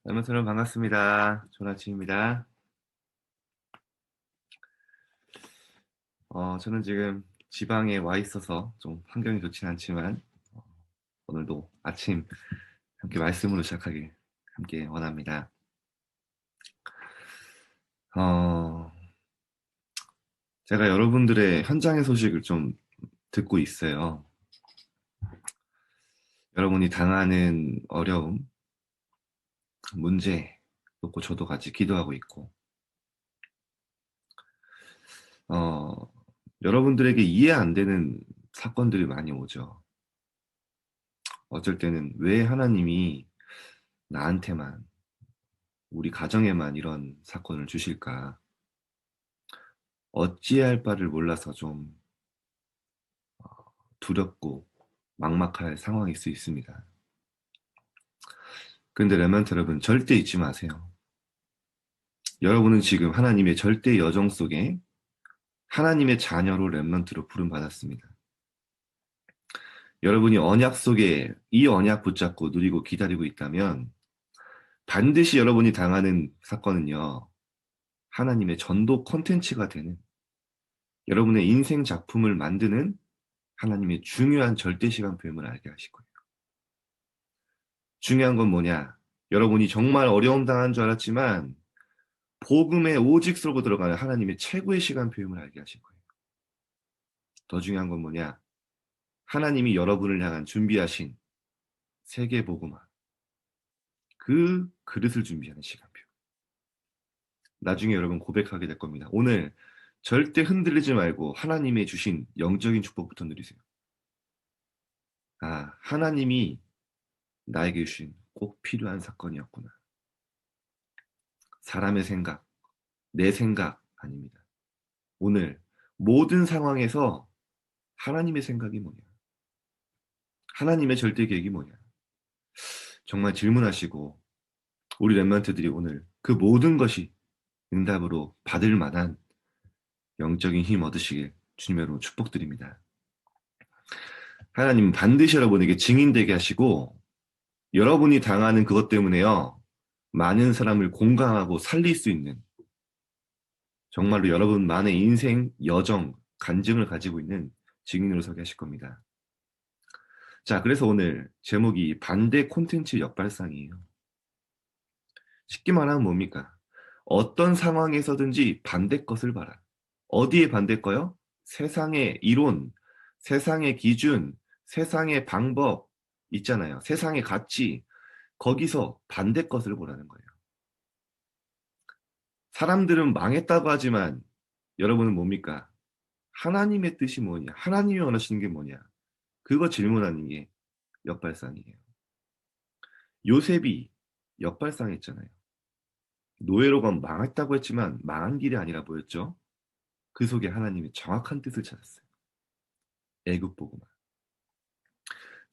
여러분 반갑습니다. 좋은 아침입니다. 저는 지금 지방에 와 있어서 좀 환경이 좋진 않지만 어, 오늘도 아침 함께 말씀으로 시작하길 함께 원합니다. 어, 제가 여러분들의 현장의 소식을 좀 듣고 있어요. 여러분이 당하는 어려움, 문제, 놓고 저도 같이 기도하고 있고, 어, 여러분들에게 이해 안 되는 사건들이 많이 오죠. 어쩔 때는 왜 하나님이 나한테만, 우리 가정에만 이런 사건을 주실까? 어찌할 바를 몰라서 좀 두렵고 막막할 상황일 수 있습니다. 그런데 레멘트 여러분, 절대 잊지 마세요. 여러분은 지금 하나님의 절대 여정 속에 하나님의 자녀로 렘넌트로 부름받았습니다. 여러분이 언약 속에 이 언약 붙잡고 누리고 기다리고 있다면 반드시 여러분이 당하는 사건은요, 하나님의 전도 콘텐츠가 되는, 여러분의 인생 작품을 만드는 하나님의 중요한 절대 시간표임을 알게 하실 거예요. 중요한 건 뭐냐? 여러분이 정말 어려움 당한 줄 알았지만 복음에 오직 쏠고 들어가는 하나님의 최고의 시간표임을 알게 하실 거예요. 더 중요한 건 뭐냐? 하나님이 여러분을 향한 준비하신 세계 복음화, 그 그릇을 준비하는 시간표. 나중에 여러분 고백하게 될 겁니다. 오늘 절대 흔들리지 말고 하나님의 주신 영적인 축복부터 누리세요. 아, 하나님이 나에게 주신 꼭 필요한 사건이었구나. 사람의 생각, 내 생각 아닙니다. 오늘 모든 상황에서 하나님의 생각이 뭐냐? 하나님의 절대 계획이 뭐냐? 정말 질문하시고 우리 렘넌트들이 오늘 그 모든 것이 응답으로 받을 만한 영적인 힘 얻으시길 주님 여러분 축복드립니다. 하나님은 반드시 여러분에게 증인되게 하시고 여러분이 당하는 그것 때문에요. 많은 사람을 공감하고 살릴 수 있는 정말로 여러분만의 인생, 여정, 간증을 가지고 있는 증인으로 서게 하실 겁니다. 자, 그래서 오늘 제목이 반대 콘텐츠 역발상이에요. 쉽게 말하면 뭡니까? 어떤 상황에서든지 반대 것을 봐라. 어디에 반대 거요? 세상의 이론, 세상의 기준, 세상의 방법 있잖아요. 세상의 가치, 거기서 반대 것을 보라는 거예요. 사람들은 망했다고 하지만 여러분은 뭡니까? 하나님의 뜻이 뭐냐? 하나님이 원하시는 게 뭐냐? 그거 질문하는 게 역발상이에요. 요셉이 역발상했잖아요. 노예로가 망했다고 했지만 망한 길이 아니라 보였죠. 그 속에 하나님의 정확한 뜻을 찾았어요. 애굽 보고만.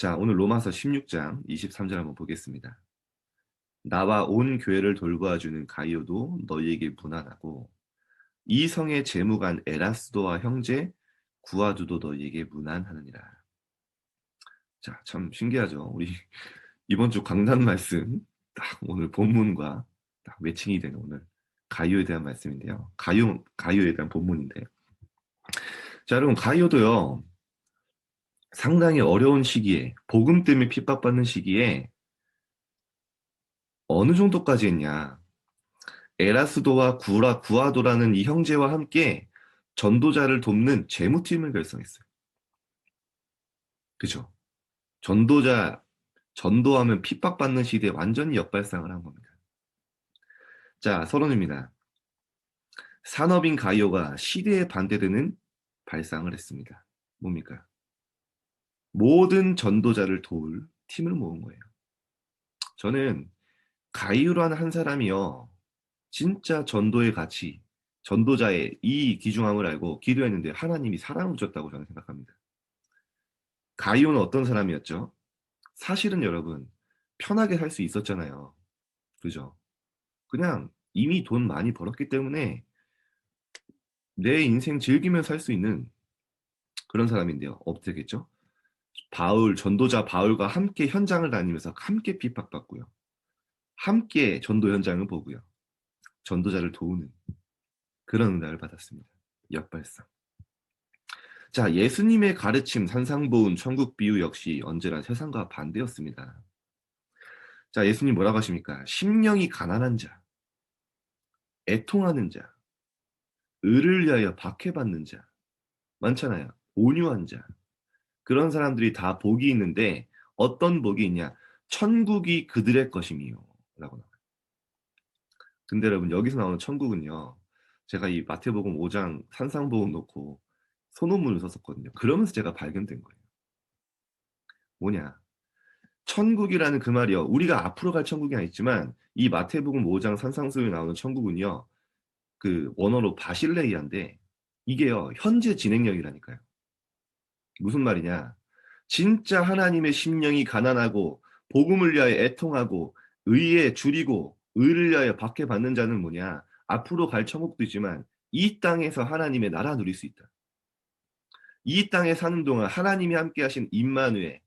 자, 오늘 로마서 16장 23절 한번 보겠습니다. 나와 온 교회를 돌보아주는 가이오도 너희에게 문안하고 이 성의 재무관 에라스도와 형제 구아두도 너희에게 문안하느니라. 자, 참 신기하죠. 우리 이번 주 강단 말씀 딱 오늘 본문과 딱 매칭이 되는 오늘 가이오에 대한 말씀인데요. 가이오에 대한 본문인데. 자, 여러분 가이오도요. 상당히 어려운 시기에 복음 때문에 핍박받는 시기에 어느 정도까지 했냐. 에라스도와 구아도라는 이 형제와 함께 전도자를 돕는 재무팀을 결성했어요. 그죠? 전도하면 핍박받는 시대에 완전히 역발상을 한 겁니다. 자, 서론입니다. 산업인 가이오가 시대에 반대되는 발상을 했습니다. 뭡니까? 모든 전도자를 도울 팀을 모은 거예요. 저는 가이오라는 한 사람이요. 진짜 전도의 가치, 전도자의 이 귀중함을 알고 기도했는데 하나님이 사랑을 주셨다고 저는 생각합니다. 가이오는 어떤 사람이었죠? 사실은 여러분, 편하게 살 수 있었잖아요. 그죠? 그냥 이미 돈 많이 벌었기 때문에 내 인생 즐기며 살 수 있는 그런 사람인데요. 없겠죠? 전도자 바울과 함께 현장을 다니면서 함께 핍박받고요. 함께 전도 현장을 보고요. 전도자를 도우는 그런 은혜를 받았습니다. 역발상. 자, 예수님의 가르침, 산상보훈, 천국 비유 역시 언제나 세상과 반대였습니다. 자, 예수님 뭐라고 하십니까? 심령이 가난한 자, 애통하는 자, 의를 위하여 박해받는 자, 많잖아요. 온유한 자. 그런 사람들이 다 복이 있는데 어떤 복이 있냐? 천국이 그들의 것임이요. 라고 나와요. 근데 여러분 여기서 나오는 천국은요. 제가 이 마태복음 5장 산상보훈 놓고 소논문을 썼었거든요. 그러면서 제가 발견된 거예요. 뭐냐? 천국이라는 그 말이요. 우리가 앞으로 갈 천국이 아니지만 이 마태복음 5장 산상수에 나오는 천국은요. 그 원어로 바실레이아인데 이게요. 현재 진행형이라니까요. 무슨 말이냐? 진짜 하나님의 심령이 가난하고 복음을 위하여 애통하고 의에 줄이고 의를 위하여 박해받는 자는 뭐냐? 앞으로 갈 천국도 있지만 이 땅에서 하나님의 나라 누릴 수 있다. 이 땅에 사는 동안 하나님이 함께 하신 임마누엘,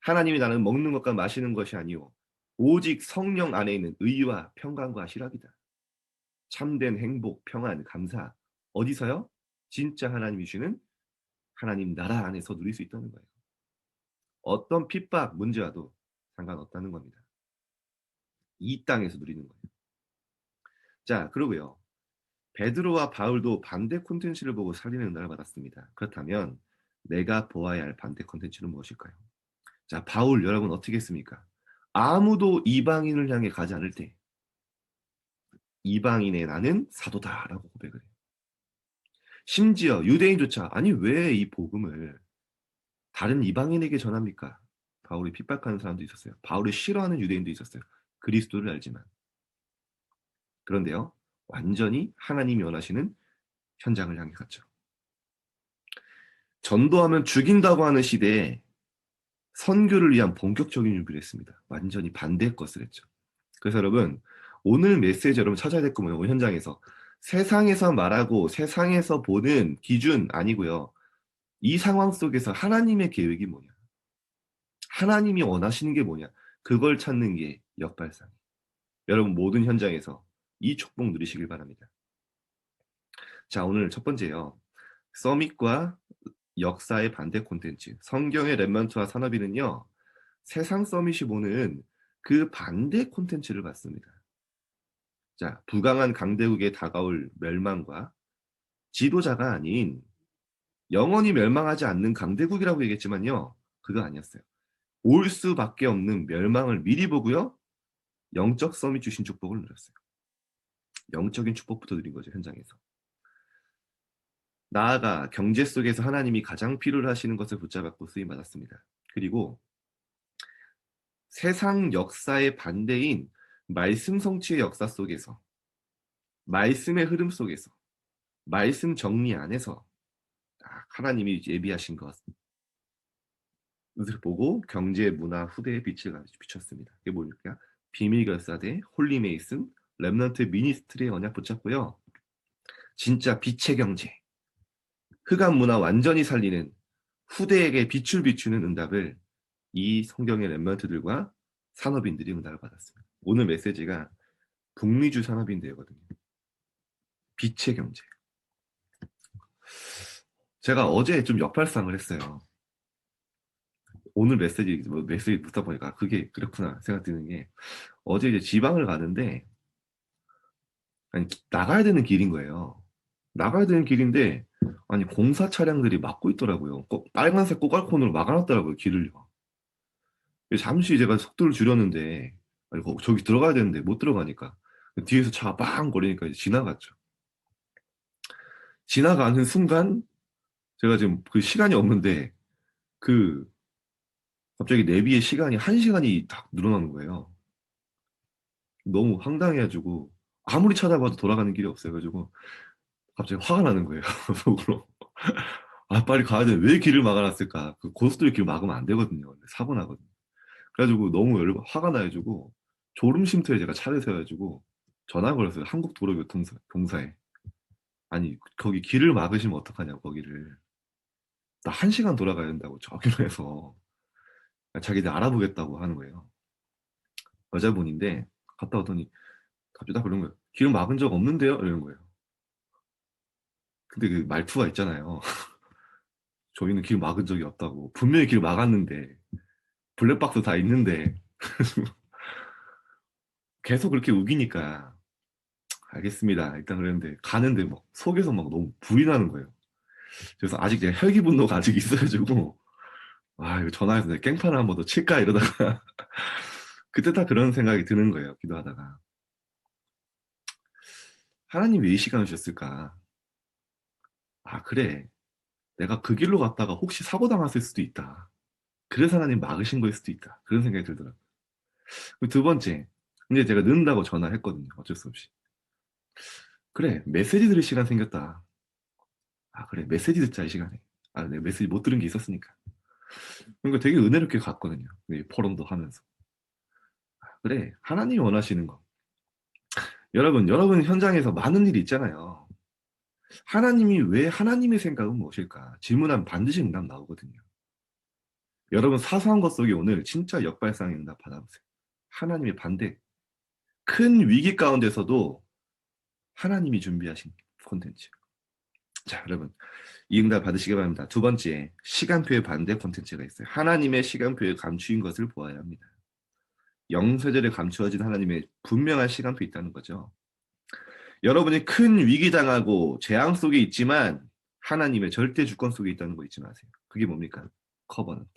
하나님이 나는 먹는 것과 마시는 것이 아니오 오직 성령 안에 있는 의와 평강과 희락이다. 참된 행복, 평안, 감사 어디서요? 진짜 하나님이 주시는 하나님 나라 안에서 누릴 수 있다는 거예요. 어떤 핍박, 문제와도 상관없다는 겁니다. 이 땅에서 누리는 거예요. 자, 그러고요. 베드로와 바울도 반대 콘텐츠를 보고 살리는 은혜를 받았습니다. 그렇다면 내가 보아야 할 반대 콘텐츠는 무엇일까요? 자, 바울 여러분 어떻게 했습니까? 아무도 이방인을 향해 가지 않을 때 이방인의 나는 사도다라고 고백을 해요. 심지어 유대인조차 아니 왜 이 복음을 다른 이방인에게 전합니까? 바울이 핍박하는 사람도 있었어요. 바울을 싫어하는 유대인도 있었어요. 그리스도를 알지만. 그런데요. 완전히 하나님이 원하시는 현장을 향해 갔죠. 전도하면 죽인다고 하는 시대에 선교를 위한 본격적인 준비를 했습니다. 완전히 반대의 것을 했죠. 그래서 여러분 오늘 메시지 여러분 찾아야 될 거 뭐예요? 현장에서 세상에서 말하고 세상에서 보는 기준 아니고요. 이 상황 속에서 하나님의 계획이 뭐냐? 하나님이 원하시는 게 뭐냐? 그걸 찾는 게 역발상. 여러분 모든 현장에서 이 축복 누리시길 바랍니다. 자, 오늘 첫 번째요. 서밋과 역사의 반대 콘텐츠. 성경의 렘넌트와 산업인은요. 세상 서밋이 보는 그 반대 콘텐츠를 봤습니다. 자, 부강한 강대국에 다가올 멸망과 지도자가 아닌 영원히 멸망하지 않는 강대국이라고 얘기했지만요. 그거 아니었어요. 올 수밖에 없는 멸망을 미리 보고요. 영적 서밋 주신 축복을 누렸어요. 영적인 축복부터 누린 거죠. 현장에서. 나아가 경제 속에서 하나님이 가장 필요로 하시는 것을 붙잡았고 쓰임받았습니다. 그리고 세상 역사의 반대인 말씀 성취의 역사 속에서 말씀의 흐름 속에서 말씀 정리 안에서 하나님이 예비하신 것을 보고 경제, 문화, 후대에 빛을 비췄습니다. 이게 뭘까? 비밀결사대, 홀리메이슨, 렘넌트 미니스트리의 언약 붙잡고요. 진짜 빛의 경제, 흑암 문화 완전히 살리는 후대에게 빛을 비추는 응답을 이 성경의 렘넌트들과 산업인들이 응답을 받았습니다. 오늘 메시지가 북미주 산업인대거든요. 빛의 경제. 제가 어제 좀 역발상을 했어요. 오늘 메시지 듣다 보니까 그게 그렇구나 생각 드는 게 어제 이제 지방을 가는데 아니 나가야 되는 길인 거예요. 나가야 되는 길인데 아니 공사 차량들이 막고 있더라고요. 빨간색 꼬깔콘으로 막아놨더라고요 길을요. 잠시 제가 속도를 줄였는데 아니 저기 들어가야 되는데 못 들어가니까 뒤에서 차가 빵 거리니까 이제 지나갔죠. 지나가는 순간 제가 지금 그 시간이 없는데 그 갑자기 내비의 시간이 1시간이 딱 늘어나는 거예요. 너무 황당해가지고 아무리 찾아봐도 돌아가는 길이 없어가지고 갑자기 화가 나는 거예요. 속으로. 아 빨리 가야 돼. 왜 길을 막아놨을까? 그 고속도로 길 막으면 안 되거든요. 사고 나거든요. 그래가지고 너무 화가 나가지고 졸음쉼터에 제가 차를 세워가지고 전화 걸었어요. 한국도로교통공사에. 아니 거기 길을 막으시면 어떡하냐고 거기를. 나 1시간 돌아가야 된다고 저기로 해서 자기들 알아보겠다고 하는 거예요. 여자분인데 갔다 오더니 갑자기 딱 그런 거예요. 기름 막은 적 없는데요? 이러는 거예요. 근데 그 말투가 있잖아요. 저희는 기름 막은 적이 없다고. 분명히 기름 막았는데 블랙박스 다 있는데 계속 그렇게 우기니까 알겠습니다. 일단 그랬는데 가는데 막 속에서 막 너무 불이 나는 거예요. 그래서 아직 제가 혈기 분노가 아직 있어가지고 아 이거 전화해서 내가 깽판을 한 번 더 칠까 이러다가 그때 딱 그런 생각이 드는 거예요. 기도하다가 하나님 왜 이 시간을 주셨을까? 아 그래 내가 그 길로 갔다가 혹시 사고 당했을 수도 있다. 그래서 하나님 막으신 거일 수도 있다. 그런 생각이 들더라고요. 그리고 두 번째 근데 제가 늦는다고 전화를 했거든요. 어쩔 수 없이. 그래 메시지 들을 시간 생겼다. 아 그래 메시지 듣자 이 시간에. 아 내가 메시지 못 들은 게 있었으니까. 그러니까 되게 은혜롭게 갔거든요. 포럼도 하면서. 그래 하나님이 원하시는 거. 여러분 현장에서 많은 일이 있잖아요. 하나님이 왜 하나님의 생각은 무엇일까? 질문하면 반드시 응답 나오거든요. 여러분 사소한 것 속에 오늘 진짜 역발상의 응답 받아보세요. 하나님의 반대. 큰 위기 가운데서도 하나님이 준비하신 콘텐츠. 자, 여러분 이 응답 받으시기 바랍니다. 두 번째, 시간표의 반대 콘텐츠가 있어요. 하나님의 시간표에 감추인 것을 보아야 합니다. 영세절에 감추어진 하나님의 분명한 시간표 있다는 거죠. 여러분이 큰 위기 당하고 재앙 속에 있지만 하나님의 절대 주권 속에 있다는 거 잊지 마세요. 그게 뭡니까? 커버넌트.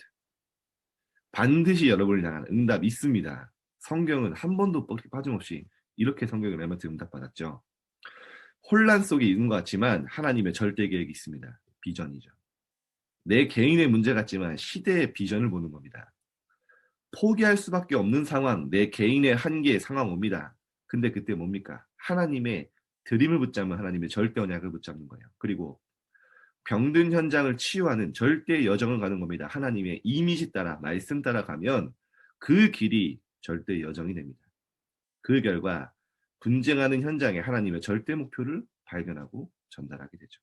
반드시 여러분을 향한 응답 있습니다. 성경은 한 번도 빠짐없이 이렇게 성경을 렘넌트 응답받았죠. 혼란 속에 있는 것 같지만 하나님의 절대 계획이 있습니다. 비전이죠. 내 개인의 문제 같지만 시대의 비전을 보는 겁니다. 포기할 수밖에 없는 상황, 내 개인의 한계의 상황 옵니다. 근데 그때 뭡니까? 하나님의 드림을 붙잡는 하나님의 절대 언약을 붙잡는 거예요. 그리고 병든 현장을 치유하는 절대 여정을 가는 겁니다. 하나님의 이미지 따라 말씀 따라 가면 그 길이 절대 여정이 됩니다. 그 결과 분쟁하는 현장에 하나님의 절대 목표를 발견하고 전달하게 되죠.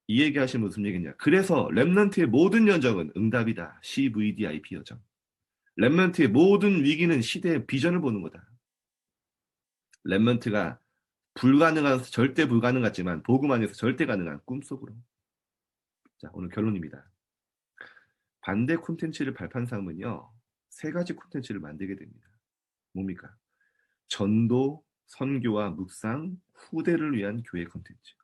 이 얘기 하시면 무슨 얘기냐? 그래서 렘넌트의 모든 여정은 응답이다. CVDIP 여정. 렘넌트의 모든 위기는 시대의 비전을 보는 거다. 렘넌트가 불가능한 절대 불가능 같지만 복음 안에서 절대 가능한 꿈속으로. 자, 오늘 결론입니다. 반대 콘텐츠를 발판 삼으면요. 세 가지 콘텐츠를 만들게 됩니다. 뭡니까? 전도, 선교와 묵상, 후대를 위한 교회 콘텐츠.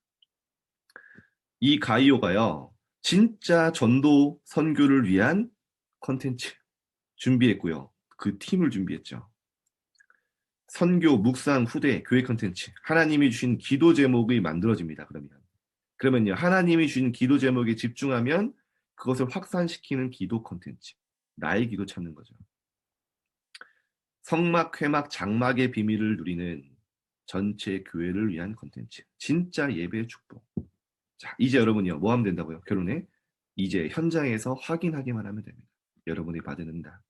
이 가이오가요. 진짜 전도, 선교를 위한 콘텐츠 준비했고요. 그 팀을 준비했죠. 선교, 묵상, 후대, 교회 콘텐츠. 하나님이 주신 기도 제목이 만들어집니다. 그러면요. 하나님이 주신 기도 제목에 집중하면 그것을 확산시키는 기도 콘텐츠. 나의 기도 찾는 거죠. 성막, 회막, 장막의 비밀을 누리는 전체 교회를 위한 콘텐츠. 진짜 예배의 축복. 자, 이제 여러분이요. 뭐 하면 된다고요? 결론에 이제 현장에서 확인하기만 하면 됩니다. 여러분이 받은 응답.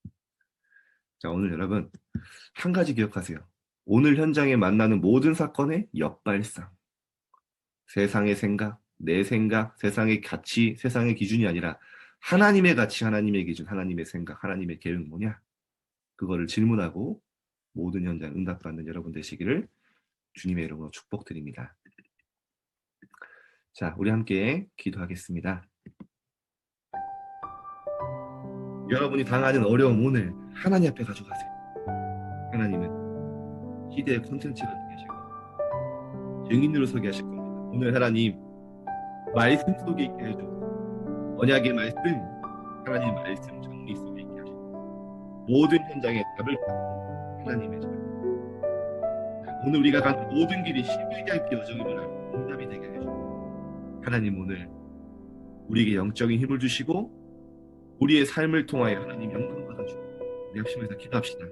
자, 오늘 여러분 한 가지 기억하세요. 오늘 현장에 만나는 모든 사건의 역발상. 세상의 생각, 내 생각, 세상의 가치, 세상의 기준이 아니라 하나님의 가치, 하나님의 기준, 하나님의 생각, 하나님의 계획 뭐냐? 그거를 질문하고 모든 현장 응답받는 여러분 되시기를 주님의 이름으로 축복드립니다. 자, 우리 함께 기도하겠습니다. 여러분이 당하는 어려움 오늘 하나님 앞에 가져가세요. 하나님은 시대의 콘텐츠가 되게 하실 겁니다. 증인으로 서게 하실 겁니다. 오늘 하나님 말씀 속에 있게 해주고 언약의 말씀, 하나님 말씀 정리 속에 있게 하시고 모든 현장에 답을 받고 하나님의 절. 오늘 우리가 간 모든 길이 CVDIP 여정임을 알고 응답이 되게 해주고 하나님 오늘 우리에게 영적인 힘을 주시고 우리의 삶을 통하여 하나님 영광 받아주고 우리 합심해서 기도합시다.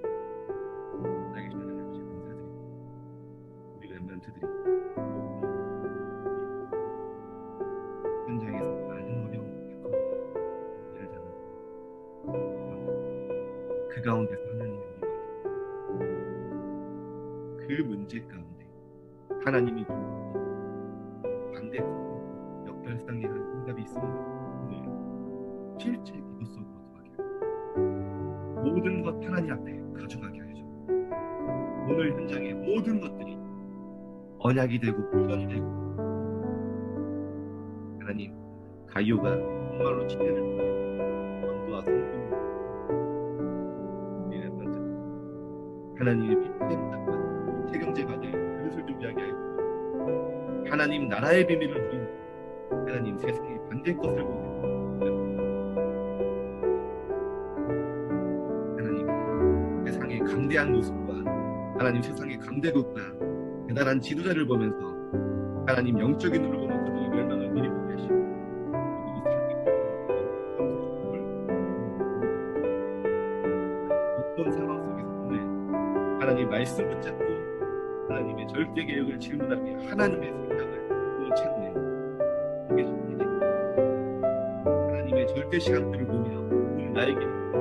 나에게 주신 하나님 아버지 감사드립니다. 우리 렘넌트들이 현장에서 많은 어려움을 겪고 문제를 당하고 그 가운데서 하나님의 그 문제 가운데 하나님이 반대 역발상의 한 응답이 있으면 오늘 실제 기도 속으로 들어가게 하고 모든 것 하나님 앞에 가져가게 오늘 현장의 모든 것들이 언약이 되고 불변이 되고, 하나님, 가이오가 정말로 지혜를 통해 전도와 성공을 우리를 먼저 하나님의 빛의 문답과 빛의 경제가 될 그릇을 준비하게 하고, 하나님 나라의 비밀을 주인 하나님 세상에 반대의 것을 보내 하나님 세상의 강대한 모습과 하나님 세상의 강대국과 대단한 지도자를 보면서 하나님 영적인 눈으로 보면 그들의 멸망을 미리 보게 하시고, 어떤 상황 속에서 보내 하나님 말씀 붙잡고 하나님의 절대 계획을 질문하며 하나님의 생각을 또 찾는 보게 하시니, 하나님의 절대 시간표를 보며 오늘 나에게는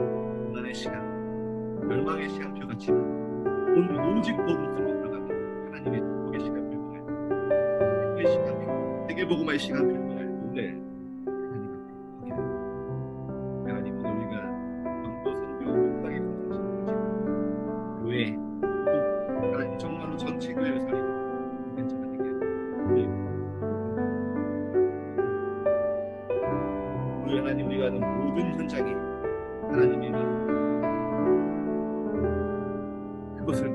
고난의 시간, 멸망의 시간표 같지만 오늘 오직 복음 속으로 들어가면 하나님의 축복의 시간표를 보내 의 시간표, 세계복음화의 시간표를 보내 오늘 하나님 앞에 서게 됩니다. 하나님, 오늘 우리가 전도 선교 목당의 공동체를 교회 모두 하나님 정말로 전체 교회를 살리는 괜찮은 되게 오늘 하나님 우리가 하는 모든 현장에 하나님의 그것을